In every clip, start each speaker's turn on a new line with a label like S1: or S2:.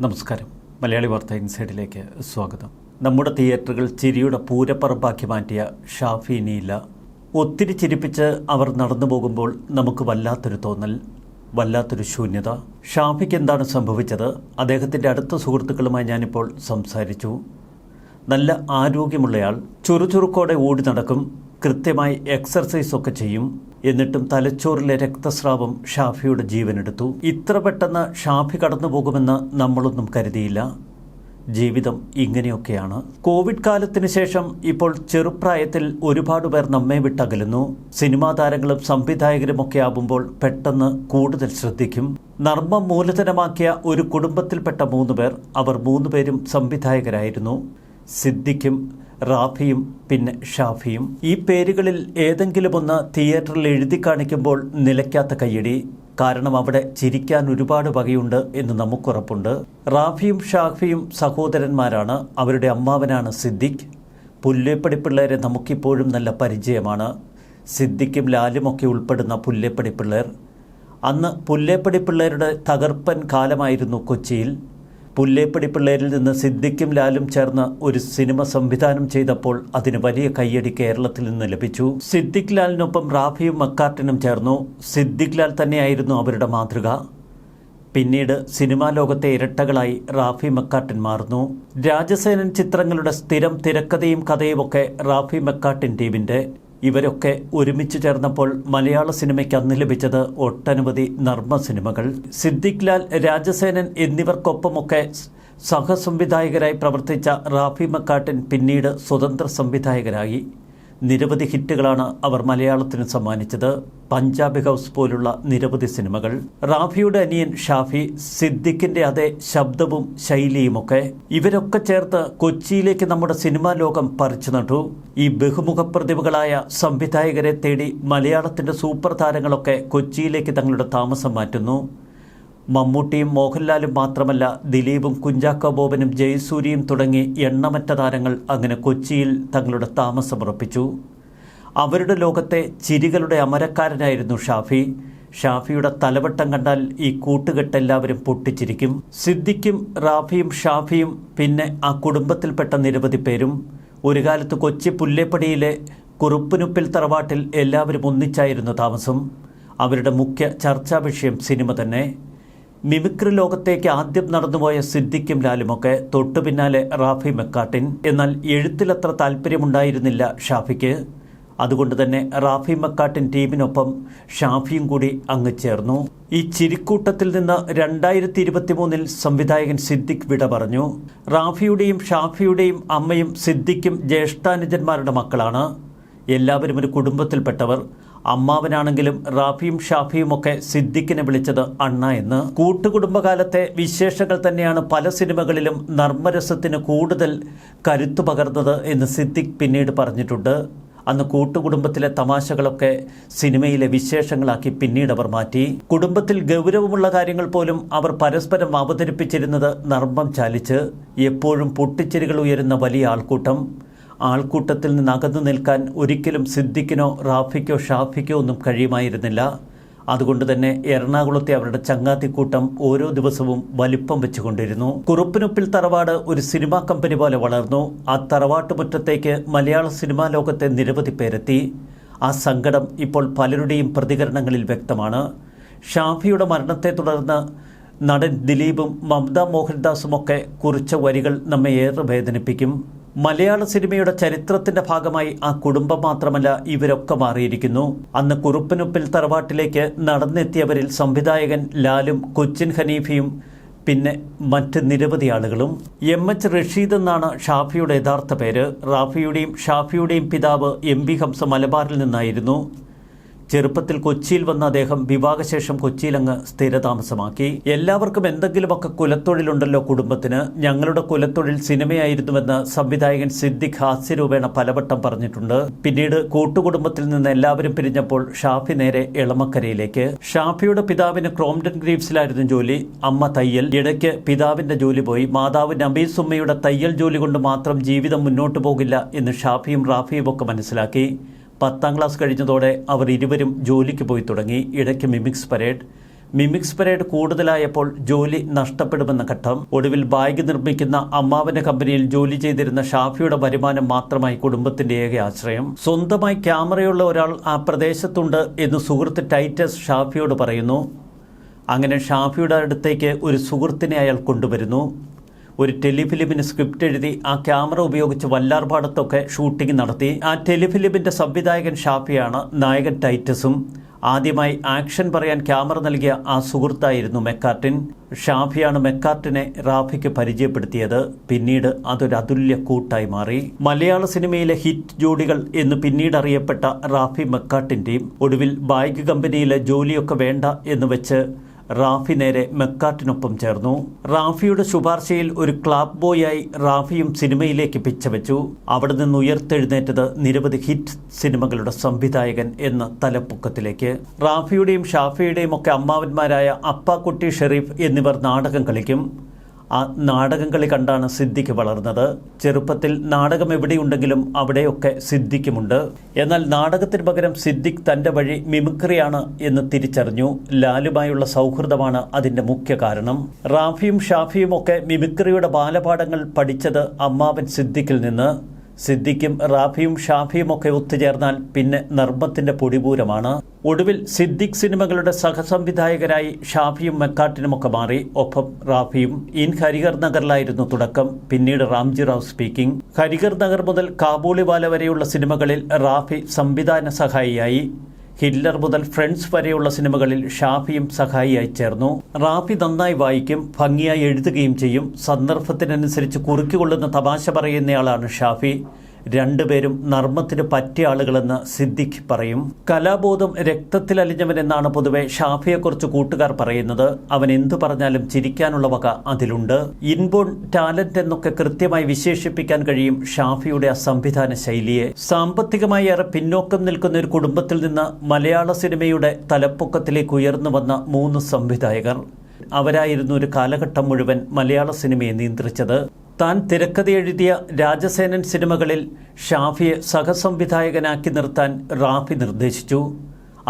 S1: നമസ്കാരം. മലയാളി വാർത്ത ഇൻസൈഡിലേക്ക് സ്വാഗതം. നമ്മുടെ തിയേറ്ററുകൾ ചിരിയുടെ പൂരപ്പറമ്പാക്കി മാറ്റിയ ഷാഫി ഇനിയില്ല. ഒത്തിരി ചിരിപ്പിച്ച് അവർ നടന്നു പോകുമ്പോൾ നമുക്ക് വല്ലാത്തൊരു തോന്നൽ, വല്ലാത്തൊരു ശൂന്യത. ഷാഫിക്ക് എന്താണ് സംഭവിച്ചത്? അദ്ദേഹത്തിൻ്റെ അടുത്ത സുഹൃത്തുക്കളുമായി ഞാനിപ്പോൾ സംസാരിച്ചു. നല്ല ആരോഗ്യമുള്ളയാൾ, ചുറുചുറുക്കോടെ ഓടി നടക്കും, കൃത്യമായി എക്സർസൈസൊക്കെ ചെയ്യും. എന്നിട്ടും തലച്ചോറിലെ രക്തസ്രാവം ഷാഫിയുടെ ജീവനെടുത്തു. ഇത്ര പെട്ടെന്ന് ഷാഫി കടന്നു പോകുമെന്ന് നമ്മളൊന്നും കരുതിയില്ല. ജീവിതം ഇങ്ങനെയൊക്കെയാണ്. കോവിഡ് കാലത്തിന് ശേഷം ഇപ്പോൾ ചെറുപ്രായത്തിൽ ഒരുപാട് പേർ നമ്മെ വിട്ടകലുന്നു. സിനിമാ താരങ്ങളും സംവിധായകരുമൊക്കെ ആവുമ്പോൾ പെട്ടെന്ന് കൂടുതൽ ശ്രദ്ധിക്കും. നർമ്മം മൂലധനമാക്കിയ ഒരു കുടുംബത്തിൽപ്പെട്ട 3 പേർ. അവർ 3 പേരും സംവിധായകരായിരുന്നു. സിദ്ദിഖും റാഫിയും പിന്നെ ഷാഫിയും. ഈ പേരുകളിൽ ഏതെങ്കിലും ഒന്ന് തിയേറ്ററിൽ എഴുതി കാണിക്കുമ്പോൾ നിലയ്ക്കാത്ത കയ്യടി. കാരണം അവിടെ ചിരിക്കാൻ ഒരുപാട് വകയുണ്ട് എന്ന് നമുക്കുറപ്പുണ്ട്. റാഫിയും ഷാഫിയും സഹോദരന്മാരാണ്. അവരുടെ അമ്മാവനാണ് സിദ്ദിഖ്. പുല്ലേപ്പടി പിള്ളേരെ നമുക്കിപ്പോഴും നല്ല പരിചയമാണ്. സിദ്ദിഖും ലാലുമൊക്കെ ഉൾപ്പെടുന്ന പുല്ലേപ്പടി പിള്ളേർ. അന്ന് പുല്ലേപ്പടി പിള്ളേരുടെ തകർപ്പൻ കാലമായിരുന്നു കൊച്ചിയിൽ. പുല്ലേപ്പടി പിള്ളേരിൽ നിന്ന് സിദ്ദിഖും ലാലും ചേർന്ന് ഒരു സിനിമ സംവിധാനം ചെയ്തപ്പോൾ അതിന് വലിയ കയ്യടി കേരളത്തിൽ നിന്ന് ലഭിച്ചു. സിദ്ദിഖ് ലാലിനൊപ്പം റാഫിയും മക്കാർട്ടിനും ചേർന്നു. സിദ്ദിഖ് ലാൽ തന്നെയായിരുന്നു അവരുടെ മാതൃക. പിന്നീട് സിനിമാ ലോകത്തെ ഇരട്ടകളായി റാഫി മക്കാർട്ടിൻ മാറുന്നു. രാജസേനൻ ചിത്രങ്ങളുടെ സ്ഥിരം തിരക്കഥയും കഥയുമൊക്കെ റാഫി മക്കാർട്ടിൻ ടീമിൻ്റെ. ഇവരൊക്കെ ഒരുമിച്ച് ചേർന്നപ്പോൾ മലയാള സിനിമയ്ക്ക് അന്ന് ലഭിച്ചത് ഒട്ടനവധി നർമ്മ സിനിമകൾ. സിദ്ദിഖ് ലാൽ, രാജസേനൻ എന്നിവർക്കൊപ്പമൊക്കെ സഹസംവിധായകരായി പ്രവർത്തിച്ച റാഫി മക്കാർട്ടിൻ പിന്നീട് സ്വതന്ത്ര സംവിധായകരായി. നിരവധി ഹിറ്റുകളാണ് അവർ മലയാളത്തിന് സമ്മാനിച്ചത്. പഞ്ചാബി ഹൗസ് പോലുള്ള നിരവധി സിനിമകൾ. റാഫിയുടെ അനിയൻ ഷാഫി, സിദ്ദിഖിന്റെ അതേ ശബ്ദവും ശൈലിയുമൊക്കെ. ഇവരൊക്കെ ചേർത്ത് കൊച്ചിയിലേക്ക് നമ്മുടെ സിനിമാ ലോകം പറിച്ചു നട്ടു. ഈ ബഹുമുഖ പ്രതിഭകളായ സംവിധായകരെ തേടി മലയാളത്തിന്റെ സൂപ്പർ താരങ്ങളൊക്കെ കൊച്ചിയിലേക്ക് തങ്ങളുടെ താമസം മാറ്റുന്നു. മമ്മൂട്ടിയും മോഹൻലാലും മാത്രമല്ല, ദിലീപും കുഞ്ചാക്കോ ബോബനും ജയസൂര്യയും തുടങ്ങി എണ്ണമറ്റ താരങ്ങൾ അങ്ങനെ കൊച്ചിയിൽ തങ്ങളുടെ താമസമുറപ്പിച്ചു. അവരുടെ ലോകത്തെ ചിരികളുടെ അമരക്കാരനായിരുന്നു ഷാഫി. ഷാഫിയുടെ തലവട്ടം കണ്ടാൽ ഈ കൂട്ടുകെട്ടെല്ലാവരും പൊട്ടിച്ചിരിക്കും. സിദ്ദിഖും റാഫിയും ഷാഫിയും പിന്നെ ആ കുടുംബത്തിൽപ്പെട്ട നിരവധി പേരും. ഒരു കാലത്ത് കൊച്ചി പുല്ലേപ്പടിയിലെ കുറുപ്പനുപ്പിൽ തറവാട്ടിൽ എല്ലാവരും ഒന്നിച്ചായിരുന്നു താമസം. അവരുടെ മുഖ്യ ചർച്ചാ വിഷയം സിനിമ തന്നെ. മിമിക്രി ലോകത്തേക്ക് ആദ്യം നടന്നുപോയ സിദ്ദിഖും ലാലുമൊക്കെ. തൊട്ടു പിന്നാലെ റാഫി മക്കാർട്ടിൻ. എന്നാൽ എഴുത്തിലത്ര താല്പര്യമുണ്ടായിരുന്നില്ല ഷാഫിക്ക്. അതുകൊണ്ട് തന്നെ റാഫി മക്കാർട്ടിൻ ടീമിനൊപ്പം ഷാഫിയും കൂടി അങ്ങ് ചേർന്നു. ഈ ചിരിക്കൂട്ടത്തിൽ നിന്ന് 2023 സംവിധായകൻ സിദ്ദിഖ് വിട പറഞ്ഞു. റാഫിയുടെയും ഷാഫിയുടെയും അമ്മയും സിദ്ദിഖും ജ്യേഷ്ഠാനുജന്മാരുടെ മക്കളാണ്. എല്ലാവരും ഒരു കുടുംബത്തിൽപ്പെട്ടവർ. അമ്മാവനാണെങ്കിലും റാഫിയും ഷാഫിയുമൊക്കെ സിദ്ദിഖിനെ വിളിച്ചത് അണ്ണ എന്ന്. കൂട്ടുകുടുംബകാലത്തെ വിശേഷങ്ങൾ തന്നെയാണ് പല സിനിമകളിലും നർമ്മരസത്തിന് കൂടുതൽ കരുത്തു പകർന്നത് എന്ന് സിദ്ദിഖ് പിന്നീട് പറഞ്ഞിട്ടുണ്ട്. അന്ന് കൂട്ടുകുടുംബത്തിലെ തമാശകളൊക്കെ സിനിമയിലെ വിശേഷങ്ങളാക്കി പിന്നീട് അവർ മാറ്റി. കുടുംബത്തിൽ ഗൗരവമുള്ള കാര്യങ്ങൾ പോലും അവർ പരസ്പരം അവതരിപ്പിച്ചിരുന്നത് നർമ്മം ചാലിച്ച്. എപ്പോഴും പൊട്ടിച്ചിരികൾ ഉയരുന്ന വലിയ ആൾക്കൂട്ടം. ആൾക്കൂട്ടത്തിൽ നിന്ന് അകന്നു നിൽക്കാൻ ഒരിക്കലും സിദ്ദിഖിനോ റാഫിക്കോ ഷാഫിക്കോ ഒന്നും കഴിയുമായിരുന്നില്ല. അതുകൊണ്ട് തന്നെ എറണാകുളത്തെ അവരുടെ ചങ്ങാതിക്കൂട്ടം ഓരോ ദിവസവും വലിപ്പം വെച്ചുകൊണ്ടിരുന്നു. കുറുപ്പനുപ്പിൽ തറവാട് ഒരു സിനിമാ കമ്പനി പോലെ വളർന്നു. ആ തറവാട്ട് മുറ്റത്തേക്ക് മലയാള സിനിമാ ലോകത്തെ നിരവധി പേരെത്തി. ആ സങ്കടം ഇപ്പോൾ പലരുടെയും പ്രതികരണങ്ങളിൽ വ്യക്തമാണ്. ഷാഫിയുടെ മരണത്തെ തുടർന്ന് നടൻ ദിലീപും മമത മോഹൻദാസുമൊക്കെ കുറിച്ച വരികൾ നമ്മെ ഏറെ വേദനിപ്പിക്കും. മലയാള സിനിമയുടെ ചരിത്രത്തിന്റെ ഭാഗമായി ആ കുടുംബം മാത്രമല്ല, ഇവരൊക്കെ മാറിയിരിക്കുന്നു. അന്ന് കുറുപ്പനുപ്പിൽ തറവാട്ടിലേക്ക് നടന്നെത്തിയവരിൽ സംവിധായകൻ ലാലും കൊച്ചിൻ ഹനീഫയും പിന്നെ മറ്റ് നിരവധി ആളുകളും. MH റഷീദ് എന്നാണ് ഷാഫിയുടെ യഥാർത്ഥ പേര്. റാഫിയുടെയും ഷാഫിയുടെയും പിതാവ് MB ഹംസ മലബാറിൽ നിന്നായിരുന്നു. ചെറുപ്പത്തിൽ കൊച്ചിയിൽ വന്ന അദ്ദേഹം വിവാഹശേഷം കൊച്ചിയിലങ്ങ് സ്ഥിരതാമസമാക്കി. എല്ലാവർക്കും എന്തെങ്കിലുമൊക്കെ കുലത്തൊഴിലുണ്ടല്ലോ കുടുംബത്തിന്. ഞങ്ങളുടെ കുലത്തൊഴിൽ സിനിമയായിരുന്നുവെന്ന് സംവിധായകൻ സിദ്ദിഖ് ഹാസ്യരൂപേണ പലവട്ടം പറഞ്ഞിട്ടുണ്ട്. പിന്നീട് കൂട്ടുകുടുംബത്തിൽ നിന്ന് എല്ലാവരും പിരിഞ്ഞപ്പോൾ ഷാഫി നേരെ എളമക്കരയിലേക്ക്. ഷാഫിയുടെ പിതാവിന് ക്രോംപ്ടൺ ഗ്രീവ്സിലായിരുന്നു ജോലി. അമ്മ തയ്യൽ. ഇടയ്ക്ക് പിതാവിന്റെ ജോലി പോയി. മാതാവ് നബീസ് ഉമ്മയുടെ തയ്യൽ ജോലി കൊണ്ട് മാത്രം ജീവിതം മുന്നോട്ടു പോകില്ല എന്ന് ഷാഫിയും റാഫിയും ഒക്കെ മനസ്സിലാക്കി. 10ാം ക്ലാസ് കഴിഞ്ഞതോടെ അവർ ഇരുവരും ജോലിക്ക് പോയി തുടങ്ങി. ഇടയ്ക്ക് മിമിക്സ് പരേഡ്. മിമിക്സ് പരേഡ് കൂടുതലായപ്പോൾ ജോലി നഷ്ടപ്പെടുമെന്ന ഘട്ടം. ഒടുവിൽ ബാഗ് നിർമ്മിക്കുന്ന അമ്മാവന്റെ കമ്പനിയിൽ ജോലി ചെയ്തിരുന്ന ഷാഫിയുടെ വരുമാനം മാത്രമായി കുടുംബത്തിന്റെ ഏക ആശ്രയം. സ്വന്തമായി ക്യാമറയുള്ള ഒരാൾ ആ പ്രദേശത്തുണ്ട് എന്ന് സുഹൃത്ത് ടൈറ്റസ് ഷാഫിയോട് പറയുന്നു. അങ്ങനെ ഷാഫിയുടെ അടുത്തേക്ക് ഒരു സുഹൃത്തിനെ അയാൾ കൊണ്ടുവരുന്നു. ഒരു ടെലിഫിലിമിന് സ്ക്രിപ്റ്റ് എഴുതി ആ ക്യാമറ ഉപയോഗിച്ച് വല്ലാർപാടത്തൊക്കെ ഷൂട്ടിംഗ് നടത്തി. ആ ടെലിഫിലിമിന്റെ സംവിധായകൻ ഷാഫിയാണ്, നായകൻ ടൈറ്റസും. ആദ്യമായി ആക്ഷൻ പറയാൻ ക്യാമറ നൽകിയ ആ സുഹൃത്തായിരുന്നു മെക്കാർട്ടിൻ. ഷാഫിയാണ് മെക്കാർട്ടിനെ റാഫിക്ക് പരിചയപ്പെടുത്തിയത്. പിന്നീട് അതൊരു അതുല്യ കൂട്ടായി മാറി. മലയാള സിനിമയിലെ ഹിറ്റ് ജോഡികൾ എന്ന് പിന്നീട് അറിയപ്പെട്ട റാഫി മെക്കാർട്ടിൻ്റെയും ഒടുവിൽ ബാഗ് കമ്പനിയിലെ ജോലിയൊക്കെ വേണ്ട എന്ന് വെച്ച് റാഫി നേരെ മെക്കാർട്ടിനൊപ്പം ചേർന്നു. റാഫിയുടെ ശുപാർശയിൽ ഒരു ക്ലാബ് ബോയായി റാഫിയും സിനിമയിലേക്ക് പിച്ചവെച്ചു. അവിടെ നിന്ന് ഉയർത്തെഴുന്നേറ്റത് നിരവധി ഹിറ്റ് സിനിമകളുടെ സംവിധായകൻ എന്ന തലപ്പൊക്കത്തിലേക്ക്. റാഫിയുടെയും ഷാഫിയുടെയും ഒക്കെ അമ്മാവന്മാരായ അപ്പാക്കുട്ടി, ഷെരീഫ് എന്നിവർ നാടകം കളിക്കും. ആ നാടകം കളി കണ്ടാണ് സിദ്ദിഖ് വളർന്നത്. ചെറുപ്പത്തിൽ നാടകം എവിടെയുണ്ടെങ്കിലും അവിടെയൊക്കെ സിദ്ദിഖുമുണ്ട്. എന്നാൽ നാടകത്തിന് പകരം സിദ്ദിഖ് തൻ്റെ വഴി മിമിക്രിയാണ് എന്ന് തിരിച്ചറിഞ്ഞു. ലാലുമായുള്ള സൗഹൃദമാണ് അതിൻ്റെ മുഖ്യ കാരണം. റാഫിയും ഷാഫിയും ഒക്കെ മിമിക്രിയുടെ ബാലപാഠങ്ങൾ പഠിച്ചത് അമ്മാവൻ സിദ്ദിഖിൽ നിന്ന്. സിദ്ദിഖും റാഫിയും ഷാഫിയും ഒക്കെ ഒത്തുചേർന്നാൽ പിന്നെ നർമ്മത്തിന്റെ പൊടിപൂരമാണ്. ഒടുവിൽ സിദ്ദിഖ് സിനിമകളുടെ സഹസംവിധായകരായി ഷാഫിയും മെക്കാർട്ടിനുമൊക്കെ മാറി. ഒപ്പം റാഫിയും. ഇൻ ഹരിഹർ നഗറിലായിരുന്നു തുടക്കം. പിന്നീട് റാംജി റാവ് സ്പീക്കിംഗ്. ഹരിഹർ നഗർ മുതൽ കാബൂളിവാല വരെയുള്ള സിനിമകളിൽ റാഫി സംവിധാന സഹായിയായി. ഹിറ്റ്ലർ മുതൽ ഫ്രണ്ട്സ് വരെയുള്ള സിനിമകളിൽ ഷാഫിയും സഹായിയായി ചേർന്നു. റാഫി നന്നായി വായിക്കും, ഭംഗിയായി എഴുതുകയും ചെയ്യും. സന്ദർഭത്തിനനുസരിച്ച് കുറുക്കിക്കൊള്ളുന്ന തമാശ പറയുന്നയാളാണ് ഷാഫി. രണ്ടുപേരും നർമ്മത്തിന് പറ്റിയ ആളുകളെന്ന് സിദ്ദിഖ് പറയും. കലാബോധം രക്തത്തിലലിഞ്ഞവനെന്നാണ് പൊതുവെ ഷാഫിയെക്കുറിച്ച് കൂട്ടുകാർ പറയുന്നത്. അവൻ എന്തു പറഞ്ഞാലും ചിരിക്കാനുള്ള വക അതിലുണ്ട്. ഇൻബോൺ ടാലന്റ് എന്നൊക്കെ കൃത്യമായി വിശേഷിപ്പിക്കാൻ കഴിയും ഷാഫിയുടെ ആ സംവിധാന ശൈലിയെ. സാമ്പത്തികമായി ഏറെ പിന്നോക്കം നിൽക്കുന്ന ഒരു കുടുംബത്തിൽ നിന്ന് മലയാള സിനിമയുടെ തലപ്പൊക്കത്തിലേക്ക് ഉയർന്നു വന്ന 3 സംവിധായകർ. അവരായിരുന്നു ഒരു കാലഘട്ടം മുഴുവൻ മലയാള സിനിമയെ നിയന്ത്രിച്ചത്. താൻ തിരക്കഥ എഴുതിയ രാജസേനൻ സിനിമകളിൽ ഷാഫിയെ സഹസംവിധായകനാക്കി നിർത്താൻ റാഫി നിർദ്ദേശിച്ചു.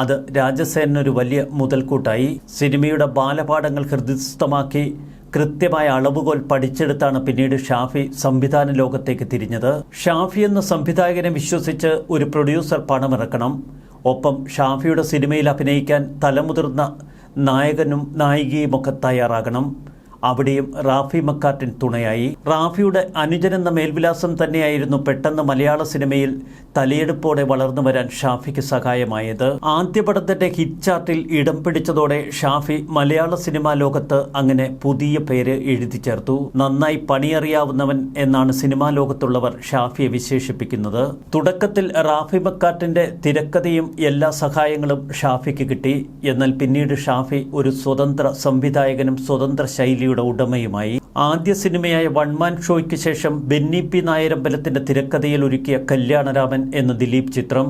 S1: അത് രാജസേനൊരു വലിയ മുതൽക്കൂട്ടായി. സിനിമയുടെ ബാലപാഠങ്ങൾ ഹൃദയസ്ഥമാക്കി കൃത്യമായ അളവുകോൽ പഠിച്ചെടുത്താണ് പിന്നീട് ഷാഫി സംവിധാന ലോകത്തേക്ക് തിരിഞ്ഞത്. ഷാഫി എന്ന സംവിധായകനെ വിശ്വസിച്ച് ഒരു പ്രൊഡ്യൂസർ പണമിറക്കണം. ഒപ്പം ഷാഫിയുടെ സിനിമയിൽ അഭിനയിക്കാൻ തലമുതിർന്ന നായകനും നായികയുമൊക്കെ തയ്യാറാകണം. അവിടെയും റാഫി മെക്കാർട്ടിൻ തുണയായി. റാഫിയുടെ അനുജനെന്ന മേൽവിലാസം തന്നെയായിരുന്നു പെട്ടെന്ന് മലയാള സിനിമയിൽ തലയെടുപ്പോടെ വളർന്നു വരാൻ ഷാഫിക്ക് സഹായമായത്. ആദ്യ പടത്തിന്റെ ഹിറ്റ് ചാർട്ടിൽ ഇടം പിടിച്ചതോടെ ഷാഫി മലയാള സിനിമാ ലോകത്ത് അങ്ങനെ പുതിയ പേര് എഴുതി ചേർത്തു. നന്നായി പണിയറിയാവുന്നവൻ എന്നാണ് സിനിമാ ലോകത്തുള്ളവർ ഷാഫിയെ വിശേഷിപ്പിക്കുന്നത്. തുടക്കത്തിൽ റാഫി മെക്കാർട്ടിന്റെ തിരക്കഥയും എല്ലാ സഹായങ്ങളും ഷാഫിക്ക് കിട്ടി. എന്നാൽ പിന്നീട് ഷാഫി ഒരു സ്വതന്ത്ര സംവിധായകനും സ്വതന്ത്ര ശൈലിയും ഉടമയുമായി. ആദ്യ സിനിമയായ വൺമാൻ ഷോയ്ക്ക് ശേഷം ബെന്നി പി നായരമ്പലത്തിന്റെ തിരക്കഥയിൽ ഒരുക്കിയ കല്യാണരാമൻ എന്ന ദിലീപ് ചിത്രം,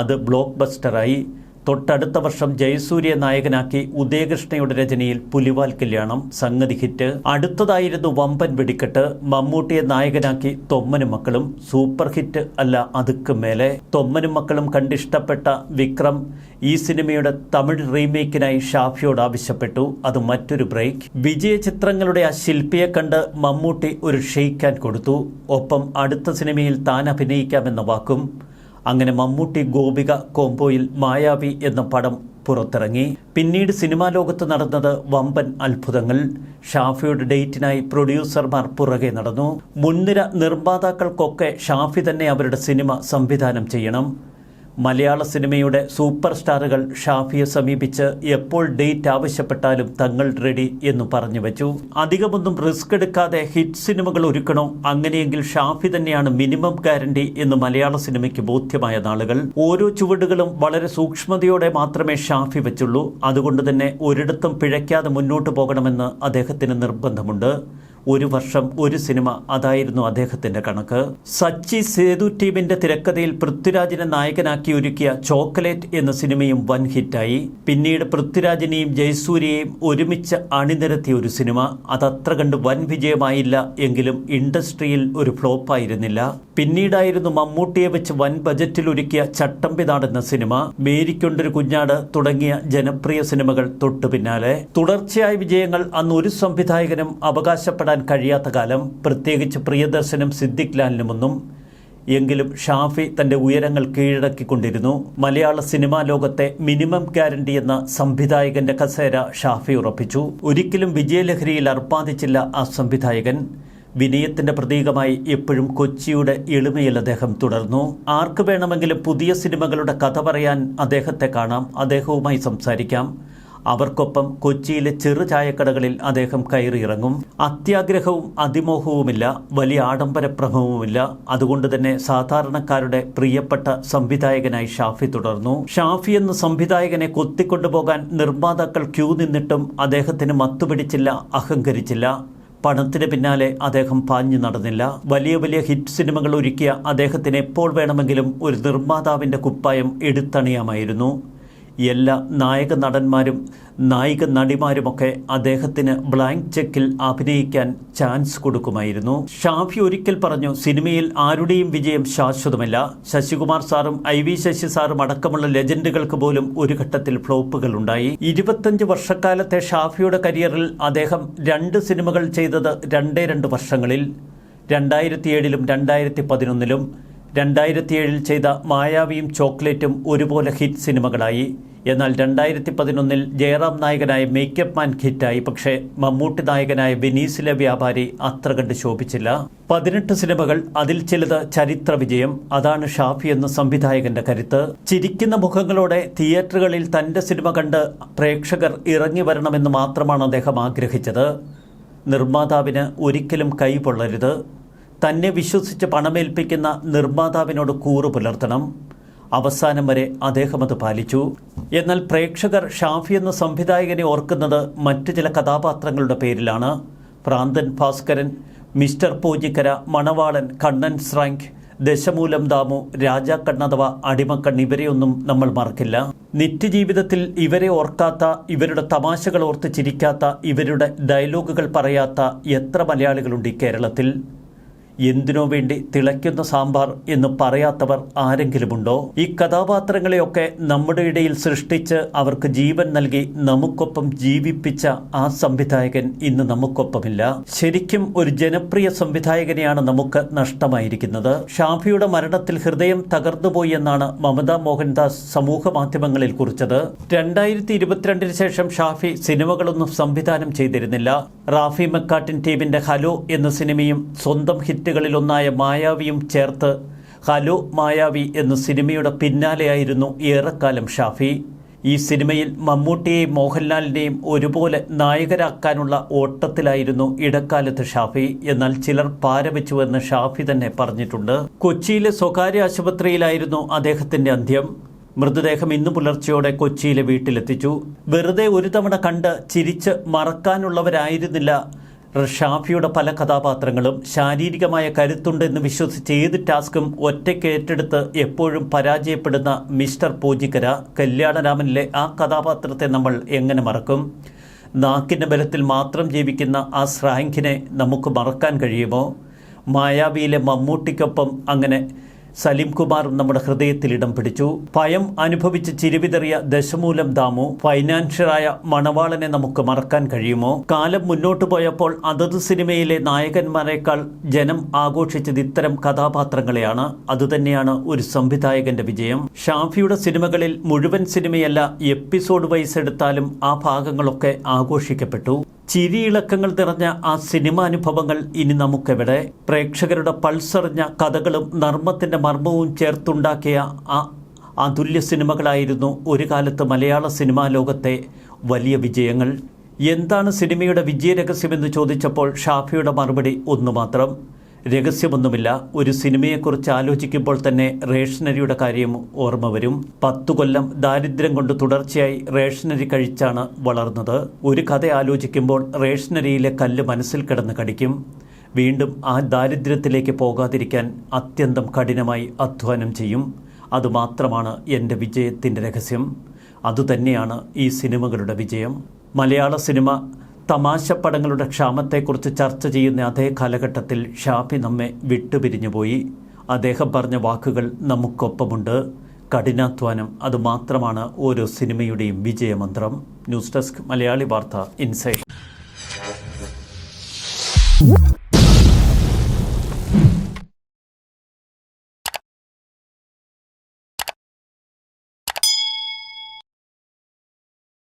S1: അത് ബ്ലോക്ക് ബസ്റ്ററായി. തൊട്ടടുത്ത വർഷം ജയസൂര്യ നായകനാക്കി ഉദയകൃഷ്ണയുടെ രചനയിൽ പുലിവാൽ കല്യാണം, സംഗതി ഹിറ്റ്. അടുത്തതായിരുന്നു വമ്പൻ വെടിക്കെട്ട്. മമ്മൂട്ടിയെ നായകനാക്കി തൊമ്മനും മക്കളും, സൂപ്പർ ഹിറ്റ് അല്ല അതുക്ക് മേലെ. തൊമ്മനും മക്കളും കണ്ടിഷ്ടപ്പെട്ട വിക്രം ഈ സിനിമയുടെ തമിഴ് റീമേക്കിനായി ഷാഫിയോട് ആവശ്യപ്പെട്ടു. അത് മറ്റൊരു ബ്രേക്ക്. വിജയ ചിത്രങ്ങളുടെ ആ ശില്പിയെ കണ്ട് മമ്മൂട്ടി ഒരു ഷെയ്ക്ക് ഹാൻഡ് കൊടുത്തു. ഒപ്പം അടുത്ത സിനിമയിൽ താൻ അഭിനയിക്കാമെന്ന വാക്കും. അങ്ങനെ മമ്മൂട്ടി ഗോപിക കോംബോയിൽ മായാവി എന്ന പടം പുറത്തിറങ്ങി. പിന്നീട് സിനിമാ ലോകത്ത് നടന്നത് വമ്പൻ അത്ഭുതങ്ങൾ. ഷാഫിയുടെ ഡേറ്റിനായി പ്രൊഡ്യൂസർമാർ പുറകെ നടന്നു. മുൻനിര നിർമ്മാതാക്കൾക്കൊക്കെ ഷാഫി തന്നെ അവരുടെ സിനിമ സംവിധാനം ചെയ്യണം. മലയാള സിനിമയുടെ സൂപ്പർ സ്റ്റാറുകൾ ഷാഫിയെ സമീപിച്ച് എപ്പോൾ ഡേറ്റ് ആവശ്യപ്പെട്ടാലും തങ്ങൾ റെഡി എന്ന് പറഞ്ഞു വെച്ചു. അധികമൊന്നും റിസ്ക് എടുക്കാതെ ഹിറ്റ് സിനിമകൾ ഒരുക്കണോ, അങ്ങനെയെങ്കിൽ ഷാഫി തന്നെയാണ് മിനിമം ഗ്യാരണ്ടി എന്ന് മലയാള സിനിമയ്ക്ക് ബോധ്യമായ നാളുകൾ. ഓരോ ചുവടുകളും വളരെ സൂക്ഷ്മതയോടെ മാത്രമേ ഷാഫി വെച്ചുള്ളൂ. അതുകൊണ്ട് തന്നെ ഒരിടത്തും പിഴയ്ക്കാതെ മുന്നോട്ട് പോകണമെന്ന് അദ്ദേഹത്തിന് നിർബന്ധമുണ്ട്. ഒരു വർഷം ഒരു സിനിമ, അതായിരുന്നു അദ്ദേഹത്തിന്റെ കണക്ക്. സച്ചി സേതു ടീമിന്റെ തിരക്കഥയിൽ പൃഥ്വിരാജിനെ നായകനാക്കി ഒരുക്കിയ ചോക്ലേറ്റ് എന്ന സിനിമയും വൻ ഹിറ്റായി. പിന്നീട് പൃഥ്വിരാജിനെയും ജയസൂര്യയെയും ഒരുമിച്ച് അണിനിരത്തിയ ഒരു സിനിമ. അതത്ര കണ്ട് വൻ വിജയമായില്ല എങ്കിലും ഇൻഡസ്ട്രിയിൽ ഒരു ഫ്ലോപ്പായിരുന്നില്ല. പിന്നീടായിരുന്നു മമ്മൂട്ടിയെ വെച്ച് വൻ ബജറ്റിൽ ഒരുക്കിയ ചട്ടമ്പിനാട് എന്ന സിനിമ, മേരിക്കൊണ്ടൊരു കുഞ്ഞാട് തുടങ്ങിയ ജനപ്രിയ സിനിമകൾ തൊട്ടു പിന്നാലെ. തുടർച്ചയായ വിജയങ്ങൾ അന്ന് ഒരു സംവിധായകനും അവകാശപ്പെടാൻ കഴിയാത്ത കാലം, പ്രത്യേകിച്ച് പ്രിയദർശനും സിദ്ദിഖ് ലാലിനുമൊന്നും. എങ്കിലും ഷാഫി തന്റെ ഉയരങ്ങൾ കീഴടക്കിക്കൊണ്ടിരുന്നു. മലയാള സിനിമാ ലോകത്തെ മിനിമം ഗ്യാരണ്ടി എന്ന സംവിധായകന്റെ കസേര ഷാഫി ഉറപ്പിച്ചു. ഒരിക്കലും വിജയലഹരിയിൽ അർപ്പാദിച്ചില്ല ആ സംവിധായകൻ. വിനയത്തിന്റെ പ്രതീകമായി എപ്പോഴും കൊച്ചിയുടെ എളിമയിൽ അദ്ദേഹം തുടർന്നു. ആർക്ക് വേണമെങ്കിലും പുതിയ സിനിമകളുടെ കഥ പറയാൻ അദ്ദേഹത്തെ കാണാം, അദ്ദേഹവുമായി സംസാരിക്കാം. അവർക്കൊപ്പം കൊച്ചിയിലെ ചെറു ചായക്കടകളിൽ അദ്ദേഹം കയറിയിറങ്ങും. അത്യാഗ്രഹവും അതിമോഹവുമില്ല, വലിയ ആഡംബരപ്രഭവുമില്ല. അതുകൊണ്ട് തന്നെ സാധാരണക്കാരുടെ പ്രിയപ്പെട്ട സംവിധായകനായി ഷാഫി തുടർന്നു. ഷാഫി എന്ന സംവിധായകനെ കൊത്തിക്കൊണ്ടുപോകാൻ നിർമ്മാതാക്കൾ ക്യൂ നിന്നിട്ടും അദ്ദേഹത്തിന് മത്തുപിടിച്ചില്ല, അഹങ്കരിച്ചില്ല. പണത്തിന് പിന്നാലെ അദ്ദേഹം പാഞ്ഞു നടന്നില്ല. വലിയ വലിയ ഹിറ്റ് സിനിമകൾ ഒരുക്കിയ അദ്ദേഹത്തിന് എപ്പോൾ വേണമെങ്കിലും ഒരു നിർമ്മാതാവിൻ്റെ കുപ്പായം എടുത്തണിയാമായിരുന്നു. എല്ലാ നായക നടന്മാരും നായിക നടിമാരുമൊക്കെ അദ്ദേഹത്തിന് ബ്ലാങ്ക് ചെക്കിൽ അഭിനയിക്കാൻ ചാൻസ് കൊടുക്കുമായിരുന്നു. ഷാഫി ഒരിക്കൽ പറഞ്ഞു, സിനിമയിൽ ആരുടെയും വിജയം ശാശ്വതമല്ല. ശശികുമാർ സാറും IV ശശി സാറും അടക്കമുള്ള ലെജൻഡുകൾക്ക് പോലും ഒരു ഘട്ടത്തിൽ ഫ്ലോപ്പുകൾ ഉണ്ടായി. 25 വർഷക്കാലത്തെ ഷാഫിയുടെ കരിയറിൽ അദ്ദേഹം 2 സിനിമകൾ ചെയ്തത് 2 വർഷങ്ങളിൽ, 2007-ലും 2011-ലും. 2007-ൽ ചെയ്ത മായാവിയും ചോക്ലേറ്റും ഒരുപോലെ ഹിറ്റ് സിനിമകളായി. എന്നാൽ 2011-ൽ ജയറാം നായകനായ മേക്കപ്പ് മാൻ ഹിറ്റായി. പക്ഷേ മമ്മൂട്ടി നായകനായ വെനീസിലെ വ്യാപാരി അത്ര കണ്ട് ശോഭിച്ചില്ല. 18 സിനിമകൾ, അതിൽ ചിലത് ചരിത്ര വിജയം. അതാണ് ഷാഫി എന്ന സംവിധായകന്റെ കരുത്ത്. ചിരിക്കുന്ന മുഖങ്ങളോടെ തിയേറ്ററുകളിൽ തന്റെ സിനിമ കണ്ട് പ്രേക്ഷകർ ഇറങ്ങി വരണമെന്ന് മാത്രമാണ് അദ്ദേഹം ആഗ്രഹിച്ചത്. നിർമ്മാതാവിന് ഒരിക്കലും കൈ പൊള്ളരുത്. തന്നെ വിശ്വസിച്ച് പണമേൽപ്പിക്കുന്ന നിർമ്മാതാവിനോട് കൂറ് പുലർത്തണം. അവസാനം വരെ അദ്ദേഹം അത് പാലിച്ചു. എന്നാൽ പ്രേക്ഷകർ ഷാഫി എന്ന സംവിധായകനെ ഓർക്കുന്നത് മറ്റു ചില കഥാപാത്രങ്ങളുടെ പേരിലാണ്. ഭ്രാന്തൻ ഭാസ്കരൻ, മിസ്റ്റർ പൂജിക്കര, മണവാളൻ, കണ്ണൻ സ്രാങ്ക്, ദശമൂലം ദാമു, രാജാക്കണ്ണ് അഥവാ അടിമക്കണ്ണ്, ഇവരെയൊന്നും നമ്മൾ മറക്കില്ല. നിത്യജീവിതത്തിൽ ഇവരെ ഓർക്കാത്ത, ഇവരുടെ തമാശകൾ ഓർത്ത് ചിരിക്കാത്ത, ഇവരുടെ ഡയലോഗുകൾ പറയാത്ത എത്ര മലയാളികളുണ്ട് ഈ കേരളത്തിൽ? എന്തിനോ വേണ്ടി തിളയ്ക്കുന്ന സാമ്പാർ എന്ന് പറയാത്തവർ ആരെങ്കിലുമുണ്ടോ? ഈ കഥാപാത്രങ്ങളെയൊക്കെ നമ്മുടെ ഇടയിൽ സൃഷ്ടിച്ച് അവർക്ക് ജീവൻ നൽകി നമുക്കൊപ്പം ജീവിപ്പിച്ച ആ സംവിധായകൻ ഇന്ന് നമുക്കൊപ്പമില്ല. ശരിക്കും ഒരു ജനപ്രിയ സംവിധായകനെയാണ് നമുക്ക് നഷ്ടമായിരിക്കുന്നത്. ഷാഫിയുടെ മരണത്തിൽ ഹൃദയം തകർന്നുപോയി എന്നാണ് മമതാ മോഹൻദാസ് സമൂഹ മാധ്യമങ്ങളിൽ കുറിച്ചത്. 2022-ന് ശേഷം ഷാഫി സിനിമകളൊന്നും സംവിധാനം ചെയ്തിരുന്നില്ല. റാഫി മെക്കാട്ടിൻ ടീമിന്റെ ഹലോ എന്ന സിനിമയും സ്വന്തം ഹിറ്റുകളിലൊന്നായ മായാവിയും ചേർത്ത് ഹലോ മായാവി എന്ന സിനിമയുടെ പിന്നാലെയായിരുന്നു ഏറെക്കാലം ഷാഫി. ഈ സിനിമയിൽ മമ്മൂട്ടിയെയും മോഹൻലാലിനെയും ഒരുപോലെ നായകരാക്കാനുള്ള ഓട്ടത്തിലായിരുന്നു ഇടക്കാലത്ത് ഷാഫി. എന്നാൽ ചിലർ പാരവെച്ചുവെന്ന് ഷാഫി തന്നെ പറഞ്ഞിട്ടുണ്ട്. കൊച്ചിയിലെ സ്വകാര്യ ആശുപത്രിയിലായിരുന്നു അദ്ദേഹത്തിന്റെ അന്ത്യം. മൃതദേഹം ഇന്ന് പുലർച്ചെയോടെ കൊച്ചിയിലെ വീട്ടിലെത്തിച്ചു. വെറുതെ ഒരു തവണ കണ്ട് ചിരിച്ച് മറക്കാനുള്ളവരായിരുന്നില്ല ഷാഫിയുടെ പല കഥാപാത്രങ്ങളും. ശാരീരികമായ കരുത്തുണ്ടെന്ന് വിശ്വസിച്ച് ഏത് ടാസ്കും ഒറ്റയ്ക്ക് ഏറ്റെടുത്ത് എപ്പോഴും പരാജയപ്പെടുന്ന മിസ്റ്റർ പൂജിക്കര, കല്യാണരാമനിലെ ആ കഥാപാത്രത്തെ നമ്മൾ എങ്ങനെ മറക്കും? നാക്കിൻ്റെ ബലത്തിൽ മാത്രം ജീവിക്കുന്ന ആ സ്രാങ്കിനെ നമുക്ക് മറക്കാൻ കഴിയുമോ? മായാവിയിലെ മമ്മൂട്ടിക്കൊപ്പം അങ്ങനെ സലീം കുമാറും നമ്മുടെ ഹൃദയത്തിൽ ഇടം പിടിച്ചു. ഭയം അനുഭവിച്ച് ചിരിവിതറിയ ദശമൂലം ദാമു, ഫൈനാൻഷ്യറായ മണവാളനെ നമുക്ക് മറക്കാൻ കഴിയുമോ? കാലം മുന്നോട്ട് പോയപ്പോൾ അതത് സിനിമയിലെ നായകന്മാരെക്കാൾ ജനം ആഘോഷിച്ചത് ഇത്തരം കഥാപാത്രങ്ങളെയാണ്. അതുതന്നെയാണ് ഒരു സംവിധായകന്റെ വിജയം. ഷാഫിയുടെ സിനിമകളിൽ മുഴുവൻ സിനിമയല്ല, എപ്പിസോഡ് വൈസ് എടുത്താലും ആ ഭാഗങ്ങളൊക്കെ ആഘോഷിക്കപ്പെട്ടു. ചിരിയിളക്കങ്ങൾ നിറഞ്ഞ ആ സിനിമാനുഭവങ്ങൾ ഇനി നമുക്കെവിടെ? പ്രേക്ഷകരുടെ പൾസറിഞ്ഞ കഥകളും നർമ്മത്തിന്റെ മർമ്മവും ചേർത്തുണ്ടാക്കിയ ആ അതുല്യ സിനിമകളായിരുന്നു ഒരു കാലത്ത് മലയാള സിനിമാ ലോകത്തെ വലിയ വിജയങ്ങൾ. എന്താണ് സിനിമയുടെ വിജയരഹസ്യമെന്ന് ചോദിച്ചപ്പോൾ ഷാഫിയുടെ മറുപടി ഒന്നു മാത്രം: രഹസ്യമൊന്നുമില്ല. ഒരു സിനിമയെക്കുറിച്ച് ആലോചിക്കുമ്പോൾ തന്നെ റേഷനരിയുടെ കാര്യം ഓർമ്മ വരും. 10 കൊല്ലം ദാരിദ്ര്യം കൊണ്ട് തുടർച്ചയായി റേഷനരി കഴിച്ചാണ് വളർന്നത്. ഒരു കഥ ആലോചിക്കുമ്പോൾ റേഷനരിയിലെ കല്ല് മനസ്സിൽ കിടന്ന് കടിക്കും. വീണ്ടും ആ ദാരിദ്ര്യത്തിലേക്ക് പോകാതിരിക്കാൻ അത്യന്തം കഠിനമായി അധ്വാനം ചെയ്യും. അതുമാത്രമാണ് എൻ്റെ വിജയത്തിൻ്റെ രഹസ്യം. അതുതന്നെയാണ് ഈ സിനിമകളുടെ വിജയം. മലയാള സിനിമ തമാശപ്പടങ്ങളുടെ ക്ഷാമത്തെക്കുറിച്ച് ചർച്ച ചെയ്യുന്ന അതേ കാലഘട്ടത്തിൽ ഷാഫി നമ്മെ വിട്ടുപിരിഞ്ഞുപോയി. അദ്ദേഹം പറഞ്ഞ വാക്കുകൾ നമുക്കൊപ്പമുണ്ട്. കഠിനാധ്വാനം അതുമാത്രമാണ് ഓരോ സിനിമയുടെയും വിജയമന്ത്രം. ന്യൂസ് ഡെസ്ക് മലയാളി വാർത്ത ഇൻസൈറ്റ്.